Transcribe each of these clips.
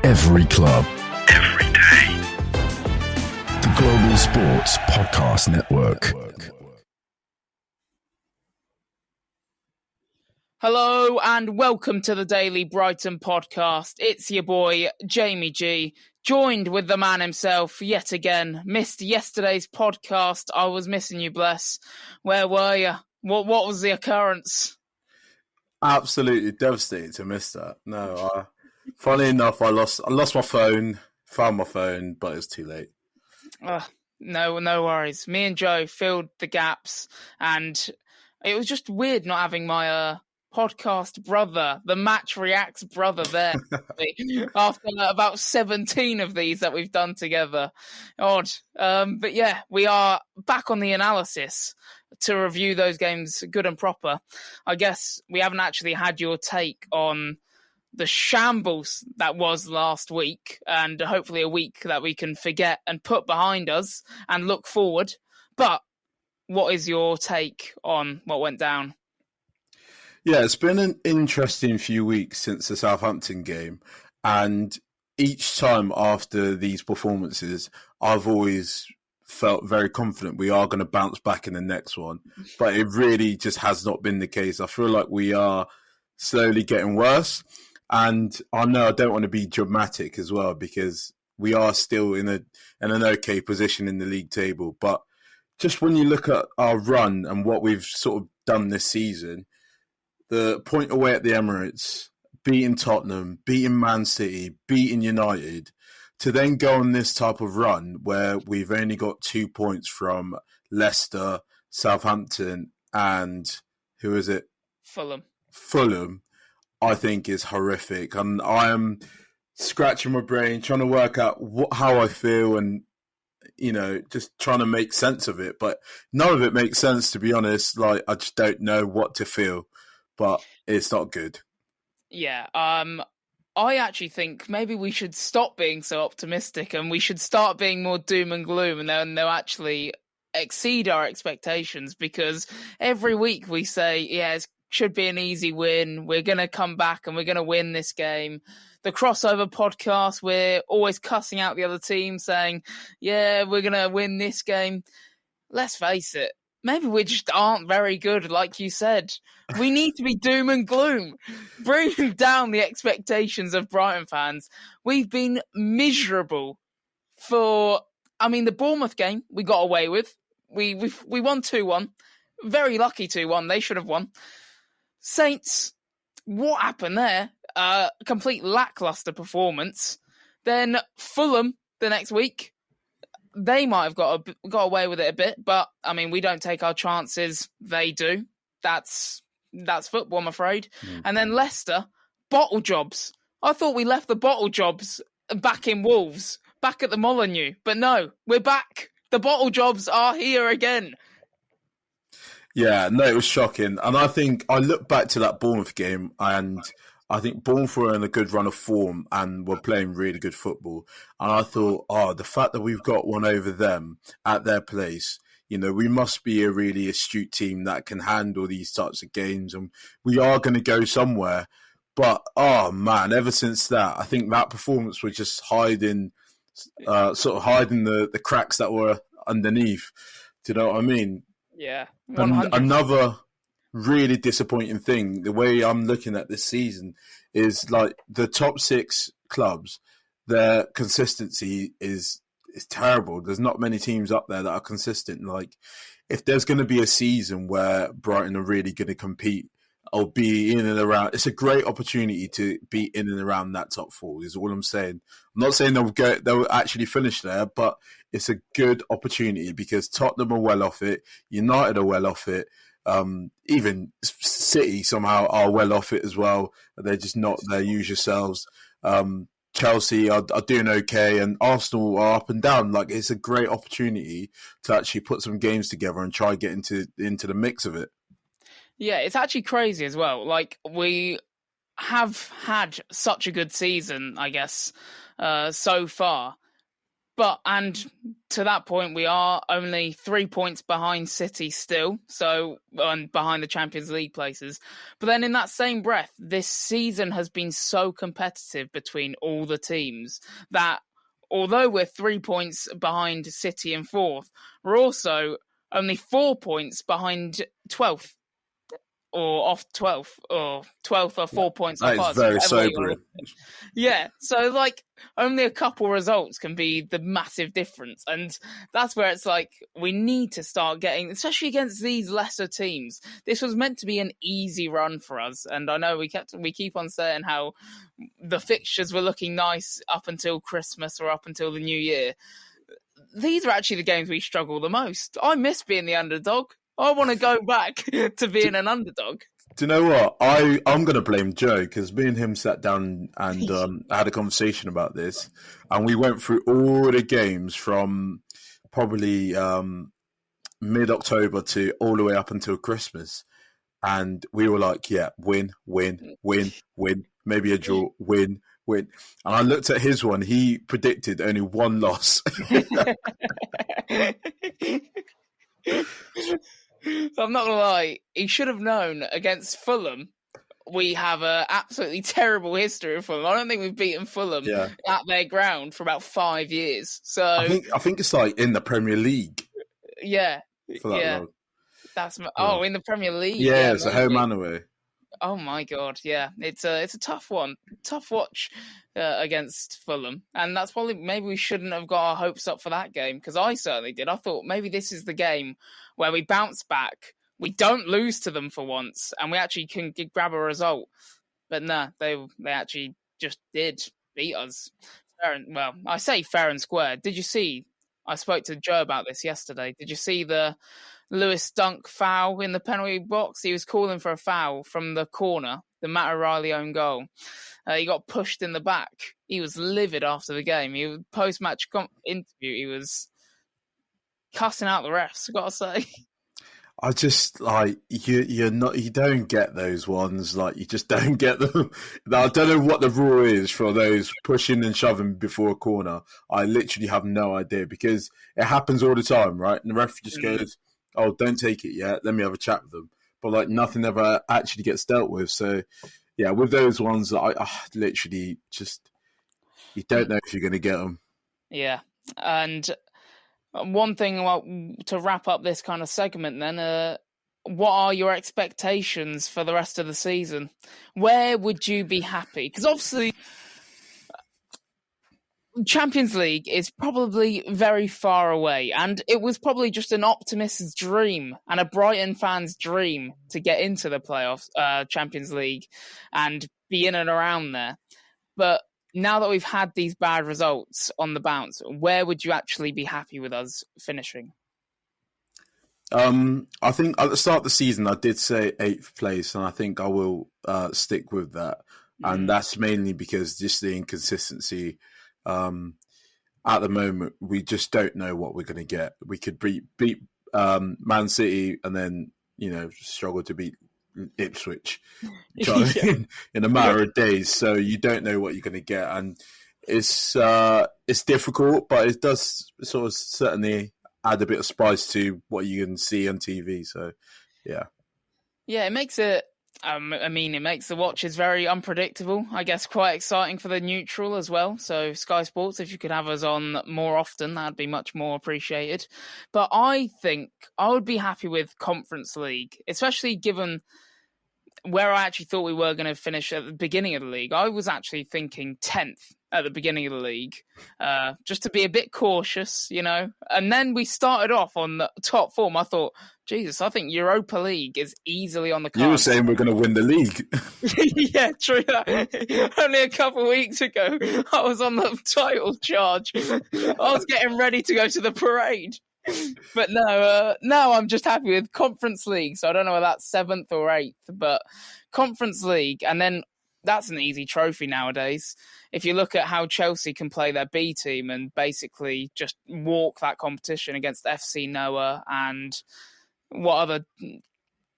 Every club. Every day. The Global Sports Podcast Network. Hello and welcome to the Daily Brighton podcast. It's your boy, Jamie G, joined with the man himself yet again. Missed yesterday's podcast. I was missing you, bless. Where were you? What was the occurrence? Absolutely devastated to miss that. No, funny enough, I lost my phone, found my phone, but it's too late. No worries. Me and Joe filled the gaps, and it was just weird not having my podcast brother, the Match Reacts brother there, after about 17 of these that we've done together. Odd. But yeah, we are back on the analysis to review those games good and proper. I guess we haven't actually had your take on the shambles that was last week, and hopefully a week that we can forget and put behind us and look forward. But what is your take on what went down? Yeah, it's been an interesting few weeks since the Southampton game, and each time after these performances, I've always felt very confident we are going to bounce back in the next one, but it really just has not been the case. I feel like we are slowly getting worse, and I know I don't want to be dramatic as well because we are still in an okay position in the league table, but just when you look at our run and what we've sort of done this season, the point away at the Emirates, beating Tottenham, beating Man City, beating United, to then go on this type of run where we've only got 2 points from Leicester, Southampton, and who is it? Fulham, I think is horrific. And I am scratching my brain, trying to work out how I feel and, just trying to make sense of it. But none of it makes sense, to be honest. Like, I just don't know what to feel, but it's not good. Yeah, I actually think maybe we should stop being so optimistic and we should start being more doom and gloom, and then they'll actually exceed our expectations, because every week we say, yeah, it should be an easy win. We're going to come back and we're going to win this game. The crossover podcast, we're always cussing out the other team saying, yeah, we're going to win this game. Let's face it. Maybe we just aren't very good, like you said. We need to be doom and gloom. Bring down the expectations of Brighton fans. We've been miserable the Bournemouth game we got away with. We won 2-1. Very lucky 2-1. They should have won. Saints, what happened there? Complete lackluster performance. Then Fulham the next week. They might have got away with it a bit, but we don't take our chances. They do. That's football, I'm afraid. Mm. And then Leicester, bottle jobs. I thought we left the bottle jobs back in Wolves, back at the Molineux, but no, we're back. The bottle jobs are here again. Yeah, no, it was shocking. And I think I look back to that Bournemouth game, and I think Bournemouth were in a good run of form and were playing really good football. And I thought, the fact that we've got one over them at their place, we must be a really astute team that can handle these types of games, and we are going to go somewhere. But, ever since that, I think that performance was just hiding the cracks that were underneath. Do you know what I mean? Yeah. 100%. And another really disappointing thing, the way I'm looking at this season, is like the top 6 clubs, their consistency is terrible. There's not many teams up there that are consistent. Like, if there's going to be a season where Brighton are really going to compete or be in and around, it's a great opportunity to be in and around that top 4 is all I'm saying. I'm not saying they'll actually finish there, but it's a good opportunity because Tottenham are well off it, United are well off it, even City somehow are well off it as well. They're just not their usual selves. Chelsea are doing okay, and Arsenal are up and down. Like, it's a great opportunity to actually put some games together and try get into the mix of it. Yeah, it's actually crazy as well. Like, we have had such a good season, I guess, so far. And to that point, we are only 3 points behind City still, and behind the Champions League places. But then in that same breath, this season has been so competitive between all the teams that although we're 3 points behind City in fourth, we're also only 4 points behind 12th. Or off 12th, or 12th or 4 points off us. That is very sobering. Yeah, so like only a couple results can be the massive difference. And that's where it's like we need to start getting, especially against these lesser teams. This was meant to be an easy run for us. And I know we keep on saying how the fixtures were looking nice up until Christmas or up until the New Year. These are actually the games we struggle the most. I miss being the underdog. I want to go back to being an underdog. Do you know what? I'm going to blame Joe because me and him sat down and had a conversation about this. And we went through all the games from probably mid-October to all the way up until Christmas. And we were like, yeah, win, maybe a draw, win. And I looked at his one. He predicted only one loss. I'm not going to lie, he should have known against Fulham. We have an absolutely terrible history of Fulham. I don't think we've beaten Fulham at their ground for about 5 years. So I think it's like in the Premier League. Yeah. For that long. In the Premier League. Yeah, it's a home and away. Oh my God, yeah. It's a tough one. Tough watch against Fulham. And that's probably, maybe we shouldn't have got our hopes up for that game, because I certainly did. I thought maybe this is the game where we bounce back, we don't lose to them for once, and we actually can grab a result. But no, they actually just did beat us. I say fair and square. Did you see, I spoke to Joe about this yesterday, did you see the Lewis Dunk foul in the penalty box? He was calling for a foul from the corner, the Matt O'Reilly own goal. He got pushed in the back. He was livid after the game. Post-match interview, he was cussing out the refs, I've got to say. I just you don't get those ones. Like, you just don't get them. I don't know what the rule is for those pushing and shoving before a corner. I literally have no idea, because it happens all the time, right? And the ref just goes, "Oh, don't take it yet. Let me have a chat with them." But like, nothing ever actually gets dealt with. So yeah, with those ones, I literally just, you don't know if you're going to get them. Yeah, and one thing to wrap up this kind of segment then, what are your expectations for the rest of the season? Where would you be happy? Because obviously Champions League is probably very far away, and it was probably just an optimist's dream and a Brighton fan's dream to get into the playoffs, Champions League, and be in and around there. But now that we've had these bad results on the bounce, where would you actually be happy with us finishing? I think at the start of the season, I did say 8th place, and I think I will stick with that. And that's mainly because just the inconsistency. At the moment, we just don't know what we're going to get. We could beat Man City and then, struggle to beat Ipswich in a matter of days. So you don't know what you're going to get, and it's difficult, but it does sort of certainly add a bit of spice to what you can see on TV. So yeah, it makes it. It makes the watches very unpredictable. I guess quite exciting for the neutral as well. So Sky Sports, if you could have us on more often, that'd be much more appreciated. But I think I would be happy with Conference League, especially given where I actually thought we were going to finish at the beginning of the league. I was actually thinking 10th at the beginning of the league, just to be a bit cautious, And then we started off on the top form. I thought, Jesus, I think Europa League is easily on the cards. You were saying we're going to win the league. Yeah, true. Only a couple of weeks ago, I was on the title charge. I was getting ready to go to the parade. But no, now I'm just happy with Conference League. So I don't know whether that's 7th or 8th, but Conference League. And then that's an easy trophy nowadays. If you look at how Chelsea can play their B team and basically just walk that competition against FC Noah and what other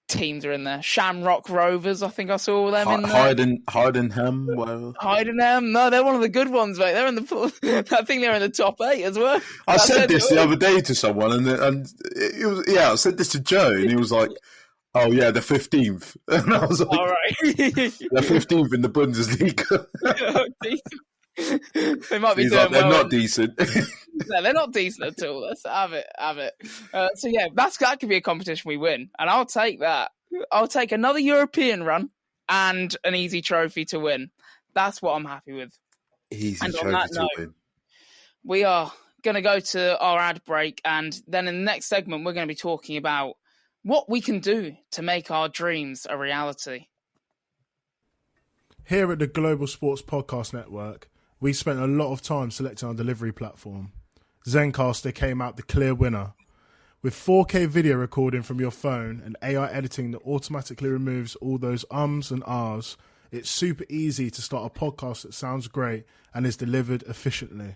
teams are in there. Shamrock Rovers, I think I saw them in there. Heidenheim, whatever. Heidenheim, no, they're one of the good ones, mate. They're in the. I think they're in the top 8 as well. I said this the other day to someone, and it was I said this to Joe, and he was like, "Oh yeah, they're 15th," and I was like, "All right, they're 15th in the Bundesliga." They might be He's doing like, they're well. not decent. No, they're not decent at all. Let's have it. So yeah, that could be a competition we win, and I'll take that. I'll take another European run and an easy trophy to win. That's what I'm happy with. Easy and trophy to win. We are going to go to our ad break, and then in the next segment, we're going to be talking about what we can do to make our dreams a reality. Here at the Global Sports Podcast Network, we spent a lot of time selecting our delivery platform. Zencastr came out the clear winner. With 4K video recording from your phone and AI editing that automatically removes all those ums and ahs, it's super easy to start a podcast that sounds great and is delivered efficiently.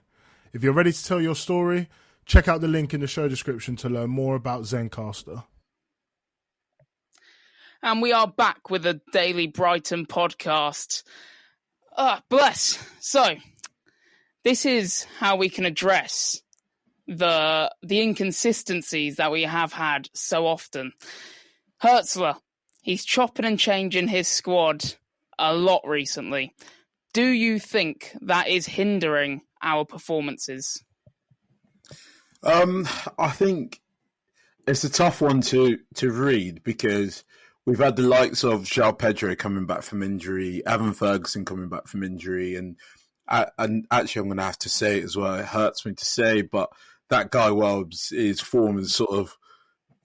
If you're ready to tell your story, check out the link in the show description to learn more about Zencastr. And we are back with a daily Brighton podcast. Bless. So, this is how we can address the inconsistencies that we have had so often. Hertzler, he's chopping and changing his squad a lot recently. Do you think that is hindering our performances? I think it's a tough one to read because we've had the likes of João Pedro coming back from injury, Evan Ferguson coming back from injury, and actually I'm going to have to say it as well. It hurts me to say, but that Guy Welbs, his form is sort of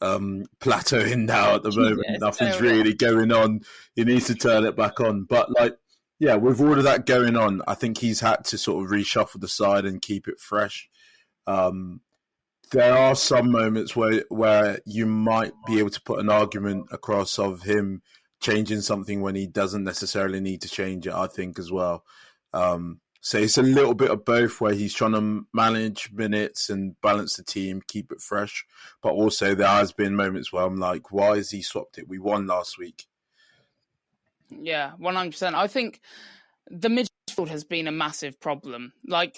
plateauing now at the moment. Yeah, Nothing's really going on. He needs to turn it back on. But with all of that going on, I think he's had to sort of reshuffle the side and keep it fresh. There are some moments where you might be able to put an argument across of him changing something when he doesn't necessarily need to change it, I think, as well. So it's a little bit of both where he's trying to manage minutes and balance the team, keep it fresh. But also there has been moments where I'm like, why has he swapped it? We won last week. Yeah, 100%. I think the midfield has been a massive problem. I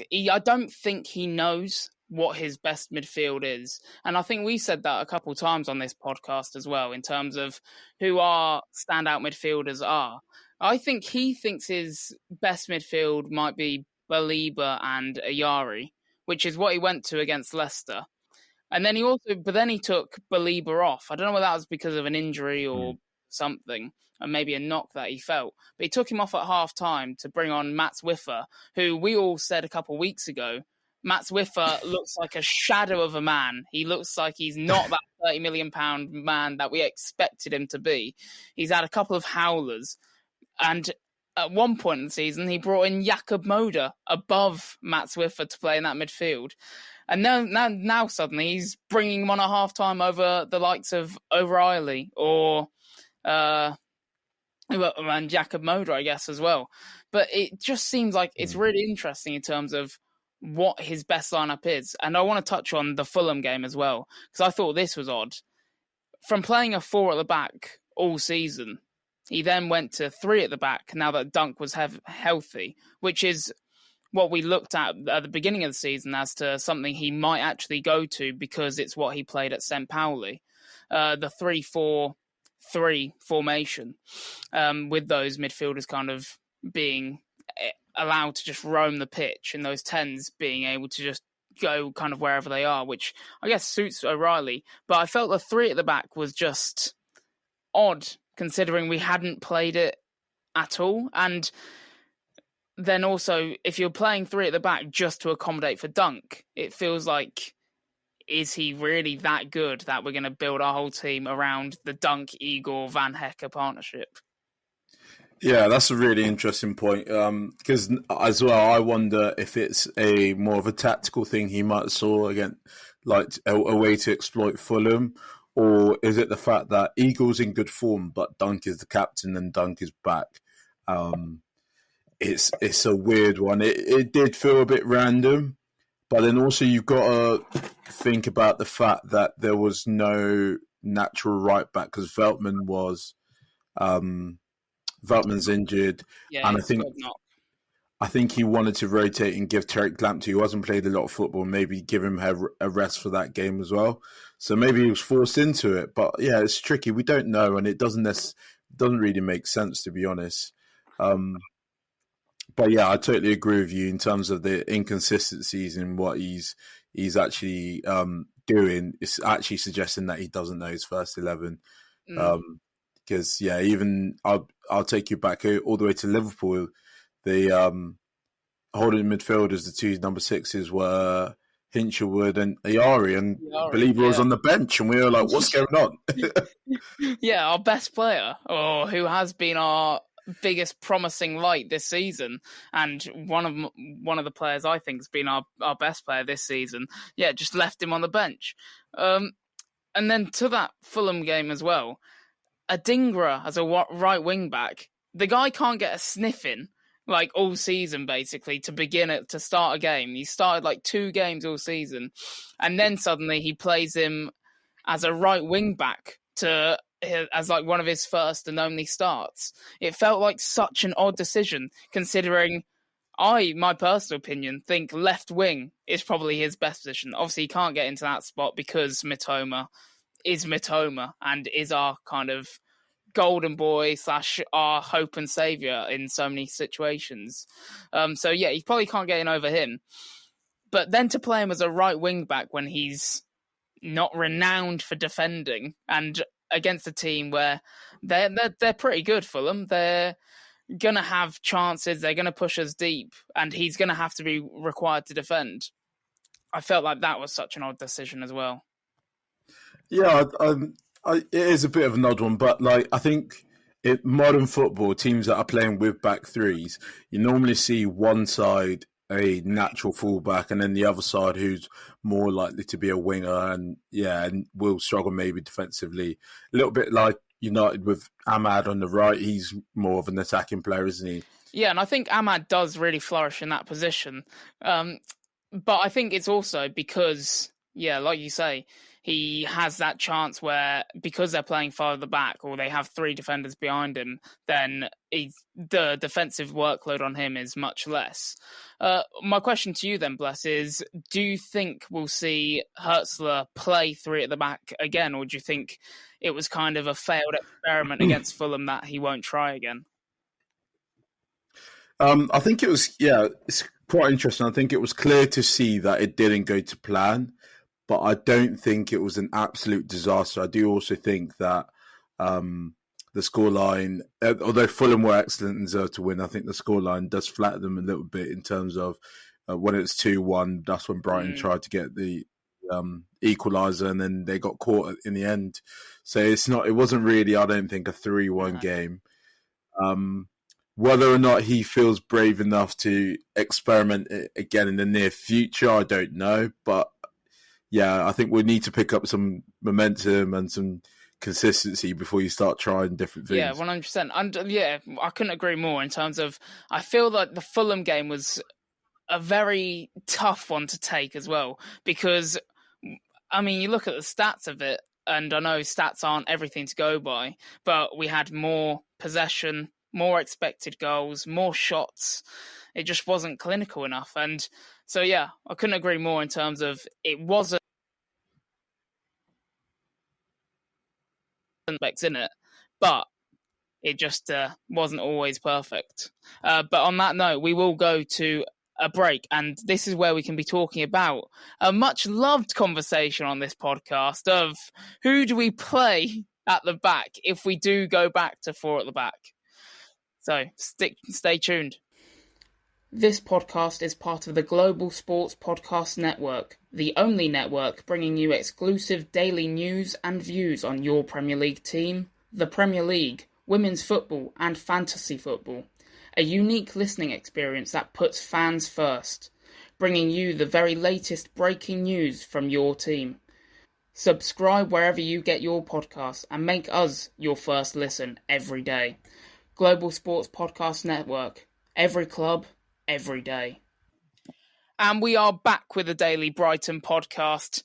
don't think he knows what his best midfield is. And I think we said that a couple of times on this podcast as well, in terms of who our standout midfielders are. I think he thinks his best midfield might be Baliba and Ayari, which is what he went to against Leicester. And then he took Baliba off. I don't know whether that was because of an injury or something, and maybe a knock that he felt. But he took him off at half-time to bring on Mats Wiffer, who we all said a couple of weeks ago, Mats Wiffer looks like a shadow of a man. He looks like he's not that £30 million man that we expected him to be. He's had a couple of howlers. And at one point in the season, he brought in Jakob Moder above Mats Wiffer to play in that midfield. And now suddenly he's bringing him on at half-time over the likes of O'Reilly or and Jakob Moder, I guess, as well. But it just seems like it's really interesting in terms of what his best lineup is. And I want to touch on the Fulham game as well, because I thought this was odd. From playing a 4 at the back all season, he then went to 3 at the back now that Dunk was healthy, which is what we looked at the beginning of the season as to something he might actually go to because it's what he played at St. Pauli. The 3-4-3 formation, with those midfielders kind of being allowed to just roam the pitch and those 10s being able to just go kind of wherever they are, which I guess suits O'Reilly. But I felt the 3 at the back was just odd, considering we hadn't played it at all. And then also, if you're playing 3 at the back just to accommodate for Dunk, it feels like, is he really that good that we're going to build our whole team around the Dunk, Igor, Van Hecke partnership? Yeah, that's a really interesting point. Because as well, I wonder if it's more of a tactical thing he might have saw again, like a way to exploit Fulham. Or is it the fact that Eagle's in good form, but Dunk is the captain and Dunk is back? It's a weird one. It did feel a bit random, but then also you've got to think about the fact that there was no natural right back because Veltman's injured, Yeah, and he's got knocked. I think he wanted to rotate and give Tariq Lamptey, who hasn't played a lot of football, maybe give him a rest for that game as well. So maybe he was forced into it. But yeah, it's tricky. We don't know, and it doesn't really make sense, to be honest. But yeah, I totally agree with you in terms of the inconsistencies in what he's actually doing. It's actually suggesting that he doesn't know his first 11. Because yeah, even I'll take you back all the way to Liverpool. The holding midfielders, the two number 6s were Hinchelwood and Ayari, and Believer was on the bench, and we were like, "What's going on?" Yeah, our best player, or who has been our biggest promising light this season, and one of the players I think has been our best player this season. Yeah, just left him on the bench. And then to that Fulham game as well, Adingra as a right wing back, the guy can't get a sniff in like all season basically to start a game. He started like 2 games all season, and then suddenly he plays him as a right wing back as like one of his first and only starts. It felt like such an odd decision, considering my personal opinion, think left wing is probably his best position. Obviously, he can't get into that spot because Mitoma is Mitoma and is our kind of golden boy / our hope and saviour in so many situations. So yeah, he probably can't get in over him. But then to play him as a right wing back when he's not renowned for defending and against a team where they're pretty good, Fulham. They're going to have chances. They're going to push us deep, and he's going to have to be required to defend. I felt like that was such an odd decision as well. Yeah, it is a bit of an odd one, but like I think in modern football, teams that are playing with back threes, you normally see one side a natural fullback, and then the other side who's more likely to be a winger, and will struggle maybe defensively. A little bit like United with Ahmad on the right, he's more of an attacking player, isn't he? Yeah, and I think Ahmad does really flourish in that position. But I think it's also because, yeah, like you say, he has that chance where, because they're playing farther back or they have 3 defenders behind him, then the defensive workload on him is much less. My question to you then, Bless, is do you think we'll see Hertzler play 3 at the back again, or do you think it was kind of a failed experiment against Fulham that he won't try again? I think it was, it's quite interesting. I think it was clear to see that it didn't go to plan, but I don't think it was an absolute disaster. I do also think that the scoreline, although Fulham were excellent and deserved to win, I think the scoreline does flatter them a little bit in terms of when it's 2-1, that's when Brighton tried to get the equaliser, and then they got caught in the end. So it wasn't really, I don't think, a 3-1 game. Whether or not he feels brave enough to experiment again in the near future, I don't know. But yeah, I think we need to pick up some momentum and some consistency before you start trying different things. Yeah, 100%. And yeah, I couldn't agree more in terms of, I feel like the Fulham game was a very tough one to take as well, because, I mean, you look at the stats of it, and I know stats aren't everything to go by, but we had more possession, more expected goals, more shots. It just wasn't clinical enough. And so, yeah, I couldn't agree more in terms of it wasn't in it, but it just wasn't always perfect. But on that note, we will go to a break, and this is where we can be talking about a much loved conversation on this podcast of who do we play at the back if we do go back to 4 at the back. So stay tuned. This podcast is part of the Global Sports Podcast Network, the only network bringing you exclusive daily news and views on your Premier League team, the Premier League, women's football and fantasy football. A unique listening experience that puts fans first, bringing you the very latest breaking news from your team. Subscribe wherever you get your podcasts and make us your first listen every day. Global Sports Podcast Network. Every club, every day. And we are back with the Daily Brighton podcast.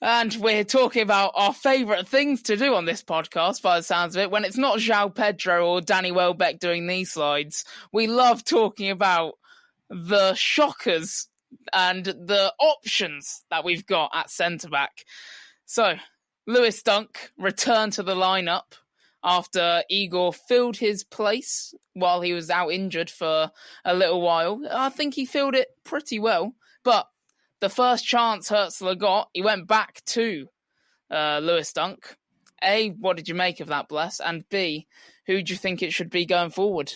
And we're talking about our favourite things to do on this podcast, by the sounds of it. When it's not João Pedro or Danny Welbeck doing these slides, we love talking about the shockers and the options that we've got at centre-back. So, Lewis Dunk returned to the lineup after Igor filled his place while he was out injured for a little while. I think he filled it pretty well, but the first chance Hertzler got, he went back to Lewis Dunk. A, what did you make of that, Bless? And B, who do you think it should be going forward?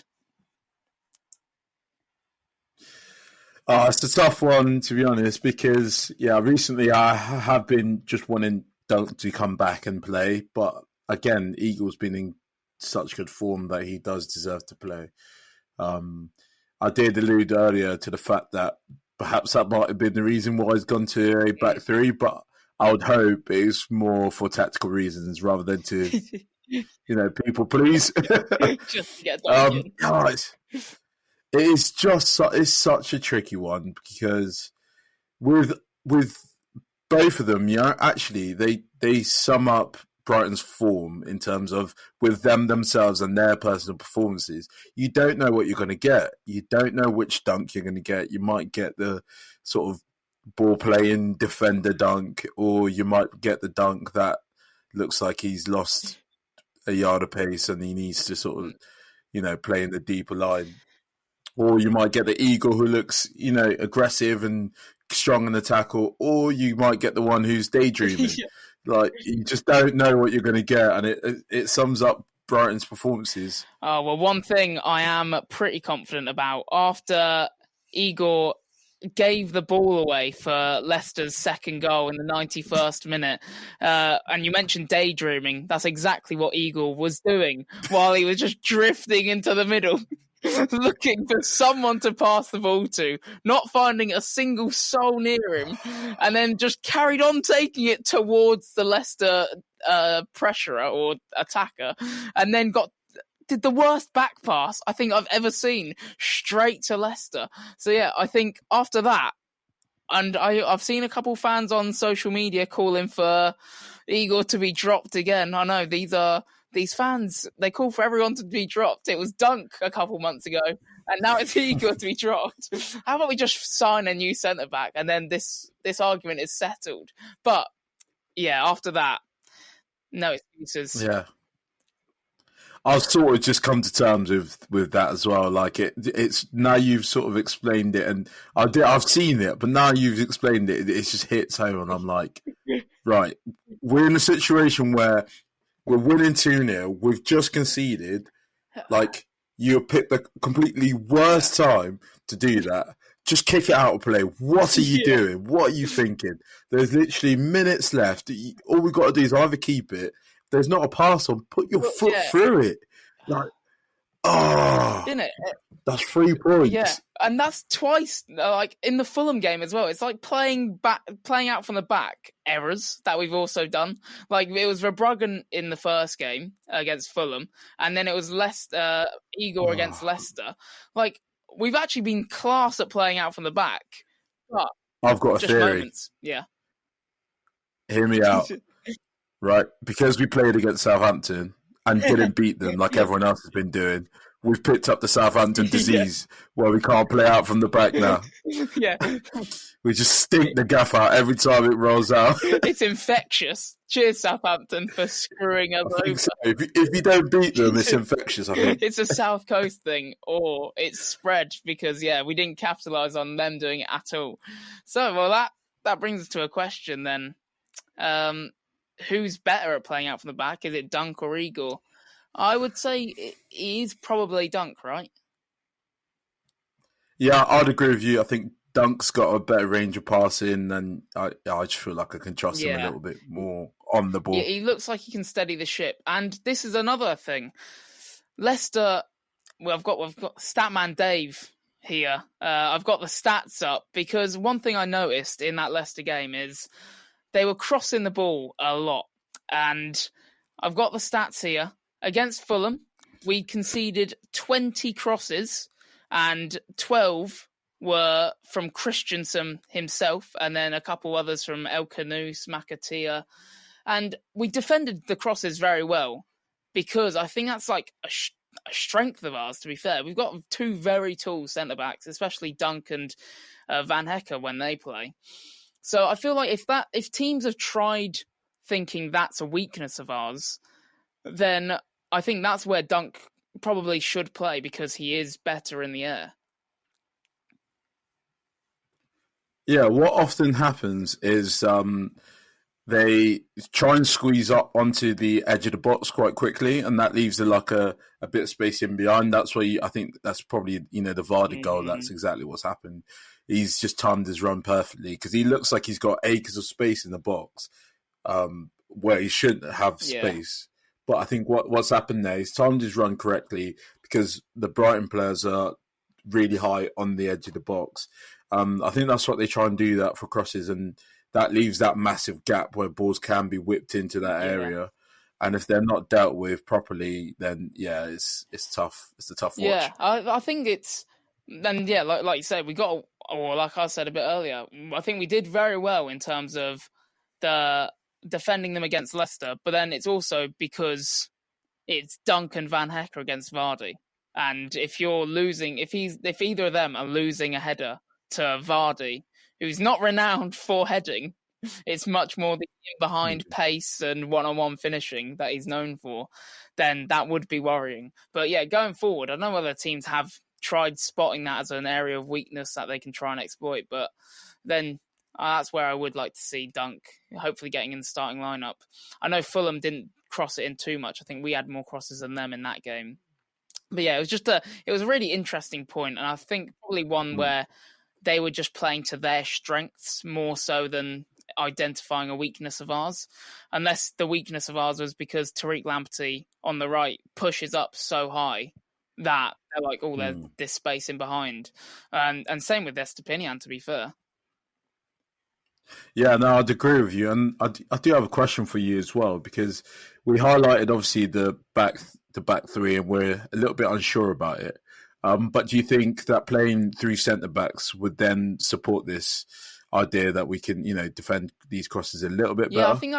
It's a tough one, to be honest, because, recently I have been just wanting Dunk to come back and play. But again, Eagle's been in such good form that he does deserve to play. I did allude earlier to the fact that perhaps that might have been the reason why he's gone to a back three, but I would hope it's more for tactical reasons rather than to, people please. Just to get done. It's such a tricky one because with both of them, actually they sum up Brighton's form in terms of with them themselves and their personal performances. You don't know what you're going to get. You don't know which Dunk you're going to get. You might get the sort of ball-playing defender Dunk, or you might get the Dunk that looks like he's lost a yard of pace and he needs to sort of, play in the deeper line. Or you might get the Eagle who looks, aggressive and strong in the tackle, or you might get the one who's daydreaming. Like, you just don't know what you're going to get, and it sums up Brighton's performances. Oh, well, one thing I am pretty confident about, after Igor gave the ball away for Leicester's second goal in the 91st minute, and you mentioned daydreaming, that's exactly what Igor was doing while he was just drifting into the middle. Looking for someone to pass the ball to, not finding a single soul near him, and then just carried on taking it towards the Leicester pressurer or attacker, and then did the worst back pass I think I've ever seen straight to Leicester. So yeah, I think after that, and I've seen a couple fans on social media calling for Igor to be dropped again. I know these fans, they call for everyone to be dropped. It was Dunk a couple months ago, and now it's Igor to be dropped. How about we just sign a new centre-back, and then this argument is settled? But, yeah, after that, no excuses. Yeah. I've sort of just come to terms with that as well. Like, it's now you've sort of explained it, and I've seen it, but now you've explained it, it just hits home, and I'm like, right, we're in a situation where we're winning 2-0. We've just conceded. Like, you picked the completely worst time to do that. Just kick it out of play. What are you doing? What are you thinking? There's literally minutes left. All we've got to do is either keep it. If there's not a pass on, put your foot through it. Like, Isn't it? That's 3 points. Yeah, and that's twice, like in the Fulham game as well. It's like playing out from the back errors that we've also done. Like, it was Verbruggen in the first game against Fulham, and then it was Igor against Leicester. Like, we've actually been class at playing out from the back. But I've got a theory. Moments. Yeah. Hear me out. Right? Because we played against Southampton and didn't beat them like everyone else has been doing, we've picked up the Southampton disease where we can't play out from the back now. Yeah. We just stink the gaff out every time it rolls out. It's infectious. Cheers, Southampton, for screwing us over. So. If you don't beat them, it's infectious, I think. It's a South Coast thing, or it's spread because, we didn't capitalise on them doing it at all. So, well, that brings us to a question then. Who's better at playing out from the back? Is it Dunk or Igor? I would say it is probably Dunk, right? Yeah, I'd agree with you. I think Dunk's got a better range of passing, and I just feel like I can trust him a little bit more on the ball. Yeah, he looks like he can steady the ship. And this is another thing. Leicester, we've got Statman Dave here. I've got the stats up because one thing I noticed in that Leicester game is they were crossing the ball a lot. And I've got the stats here. Against Fulham, we conceded 20 crosses and 12 were from Christensen himself, and then a couple others from El Canous, Makatia. And we defended the crosses very well, because I think that's like a strength of ours, to be fair. We've got two very tall centre-backs, especially Dunk and Van Hecker when they play. So I feel like if teams have tried thinking that's a weakness of ours, then I think that's where Dunk probably should play, because he is better in the air. Yeah, what often happens is they try and squeeze up onto the edge of the box quite quickly, and that leaves a bit of space in behind. That's why I think that's probably, the Vardy goal. That's exactly what's happened. He's just timed his run perfectly, because he looks like he's got acres of space in the box where he shouldn't have space. But I think what's happened there, he's timed his run correctly, because the Brighton players are really high on the edge of the box. I think that's what they try and do that for crosses, and that leaves that massive gap where balls can be whipped into that area. And if they're not dealt with properly, then it's tough. It's a tough watch. Yeah, I think it's, and like you said, we got, or like I said a bit earlier, I think we did very well in terms of the defending them against Leicester, but then it's also because it's Dunk and Van Hecker against Vardy. And if you're losing, if either of them are losing a header to Vardy, who's not renowned for heading, it's much more the behind pace and one-on-one finishing that he's known for, then that would be worrying. But going forward, I know other teams have tried spotting that as an area of weakness that they can try and exploit, but then that's where I would like to see Dunk hopefully getting in the starting lineup. I know Fulham didn't cross it in too much. I think we had more crosses than them in that game. But it was a really interesting point, and I think probably one where they were just playing to their strengths more so than identifying a weakness of ours. Unless the weakness of ours was because Tariq Lamptey on the right pushes up so high that they're like, there's this space in behind. And same with Estepinian, to be fair. Yeah, no, I'd agree with you. And I do have a question for you as well, because we highlighted, obviously, the back three, and we're a little bit unsure about it. But do you think that playing three centre-backs would then support this idea that we can, defend these crosses a little bit better? Yeah, I think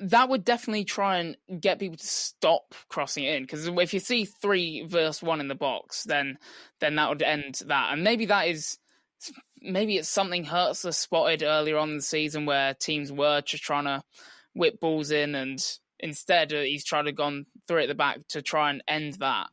that would definitely try and get people to stop crossing it in. Because if you see 3 versus 1 in the box, then that would end that. And maybe it's something Hertzler spotted earlier on in the season where teams were just trying to whip balls in, and instead he's tried to go through at the back to try and end that.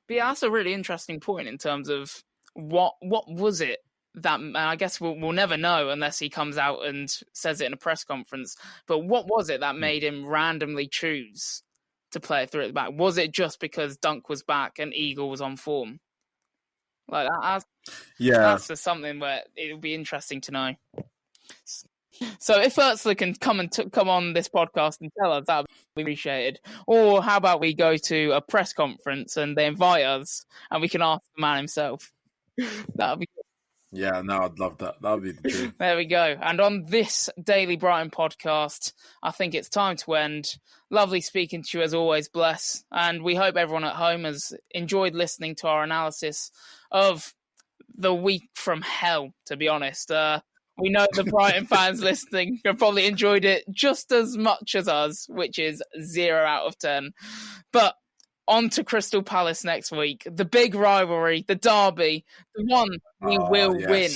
But that's a really interesting point in terms of what was it that, and I guess we'll never know unless he comes out and says it in a press conference, but what was it that made him randomly choose to play it through at the back? Was it just because Dunk was back and Eagle was on form? Like that's just something where it'll be interesting to know. So if Hertzler can come on this podcast and tell us, that would be appreciated. Or how about we go to a press conference and they invite us and we can ask the man himself? That would be good. Yeah, no, I'd love that. That would be the dream. There we go. And on this Daily Brighton podcast, I think it's time to end. Lovely speaking to you as always, Bless. And we hope everyone at home has enjoyed listening to our analysis of the week from hell, to be honest. We know the Brighton fans listening have probably enjoyed it just as much as us, which is 0 out of 10. But on to Crystal Palace next week. The big rivalry, the derby, the one we will win.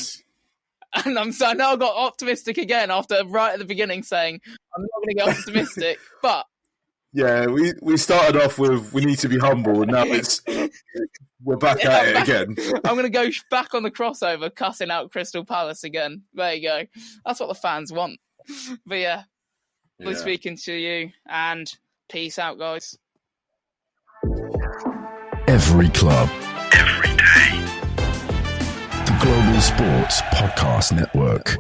And I know I got optimistic again after right at the beginning saying I'm not going to get optimistic, but... Yeah, we started off with we need to be humble, and now we're back at it again. I'm going to go back on the crossover, cussing out Crystal Palace again. There you go. That's what the fans want. But lovely speaking to you, and peace out, guys. Every club, every day. The Global Sports Podcast Network.